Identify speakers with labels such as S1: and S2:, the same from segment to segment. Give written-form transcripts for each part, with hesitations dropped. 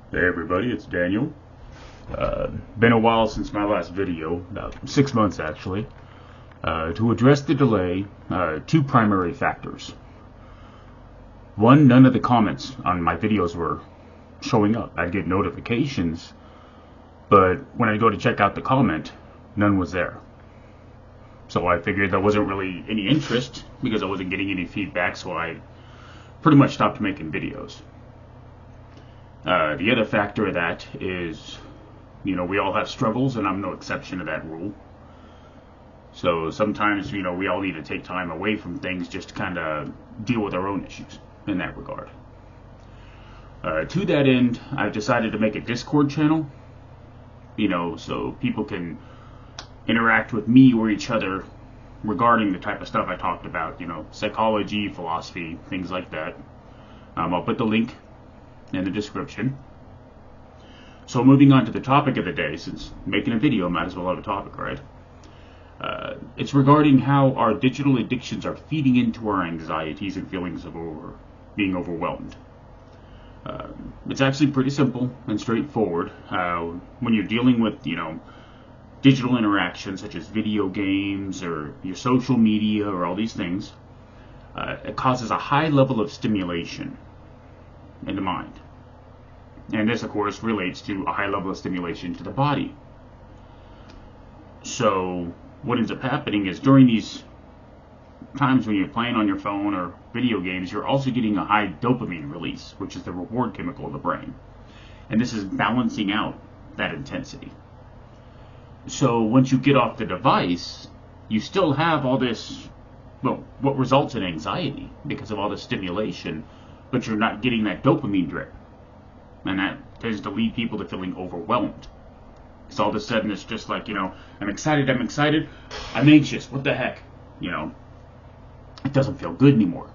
S1: Hey everybody, it's Daniel. Been a while since my last video, about 6 months actually. To address the delay, two primary factors. One, none of the comments on my videos were showing up. I'd get notifications, but when I go to check out the comment, none was there. So I figured there wasn't really any interest because I wasn't getting any feedback, so I pretty much stopped making videos. The other factor of that is, we all have struggles, and I'm no exception to that rule. So sometimes, we all need to take time away from things just to kind of deal with our own issues in that regard. To that end, I've decided to make a Discord channel, so people can interact with me or each other regarding the type of stuff I talked about, psychology, philosophy, things like that. I'll put the link in the description. So moving on to the topic of the day, since making a video might as well have a topic, right? It's regarding how our digital addictions are feeding into our anxieties and feelings of being overwhelmed. It's actually pretty simple and straightforward. When you're dealing with, digital interactions such as video games or your social media or all these things, it causes a high level of stimulation in the mind. And this, of course, relates to a high level of stimulation to the body. So what ends up happening is during these times when you're playing on your phone or video games, you're also getting a high dopamine release, which is the reward chemical of the brain. And this is balancing out that intensity. So once you get off the device, you still have all this, what results in anxiety because of all the stimulation, but you're not getting that dopamine drip. And that tends to lead people to feeling overwhelmed. So all of a sudden it's just like, I'm excited, I'm anxious, what the heck? It doesn't feel good anymore.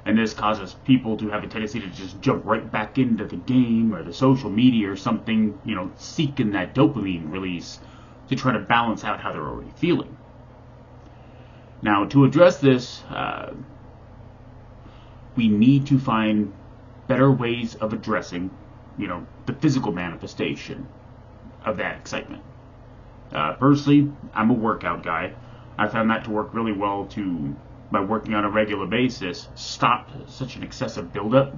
S1: And this causes people to have a tendency to just jump right back into the game or the social media or something, seeking that dopamine release to try to balance out how they're already feeling. Now, to address this, we need to find better ways of addressing, the physical manifestation of that excitement. Personally, I'm a workout guy. I found that to work really well by working on a regular basis, stop such an excessive buildup.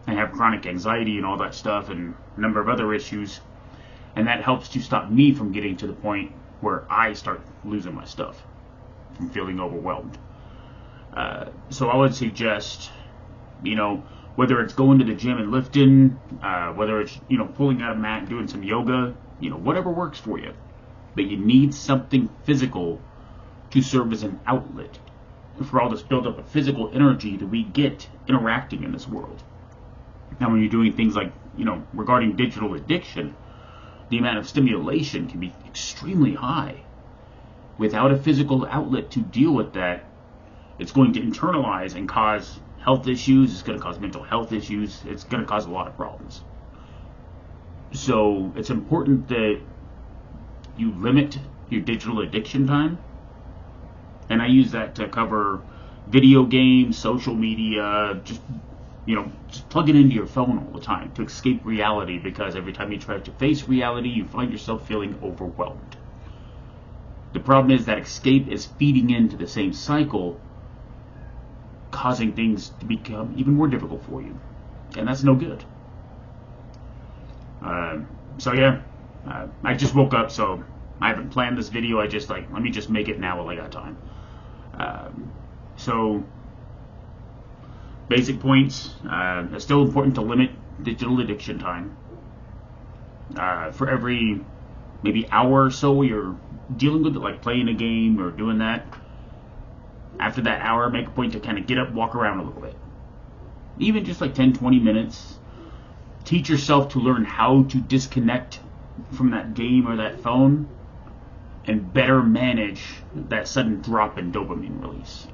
S1: I have chronic anxiety and all that stuff and a number of other issues, and that helps to stop me from getting to the point where I start losing my stuff, from feeling overwhelmed. So I would suggest, whether it's going to the gym and lifting, whether it's, pulling out a mat and doing some yoga, whatever works for you. But you need something physical to serve as an outlet for all this buildup of physical energy that we get interacting in this world. Now, when you're doing things like, regarding digital addiction, the amount of stimulation can be extremely high. Without a physical outlet to deal with that, it's going to internalize and cause health issues, it's going to cause mental health issues, it's going to cause a lot of problems. So it's important that you limit your digital addiction time. And I use that to cover video games, social media, just plug it into your phone all the time to escape reality, because every time you try to face reality, you find yourself feeling overwhelmed. The problem is that escape is feeding into the same cycle, causing things to become even more difficult for you. And that's no good. I just woke up, so I haven't planned this video. I just let me just make it now while I got time. So basic points. It's still important to limit digital addiction time. For every maybe hour or so you're dealing with it, like playing a game or doing that, after that hour, make a point to kind of get up, walk around a little bit. Even just like 10-20 minutes. Teach yourself to learn how to disconnect from that game or that phone and better manage that sudden drop in dopamine release.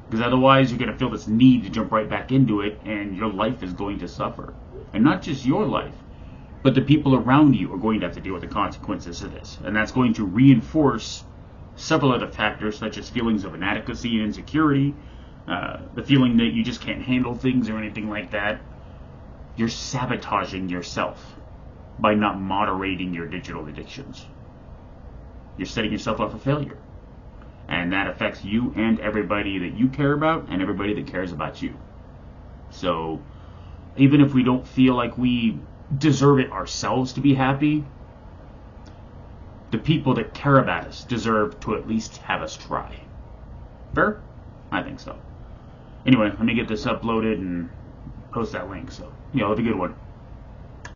S1: Because otherwise you're going to feel this need to jump right back into it, and your life is going to suffer. And not just your life, but the people around you are going to have to deal with the consequences of this. And that's going to reinforce several other factors, such as feelings of inadequacy and insecurity, the feeling that you just can't handle things or anything like that. you're sabotaging yourself by not moderating your digital addictions. You're setting yourself up for failure. And that affects you and everybody that you care about and everybody that cares about you. So, even if we don't feel like we deserve it ourselves to be happy, the people that care about us deserve to at least have us try. Fair? I think so. Anyway, let me get this uploaded and post that link. So, have a good one.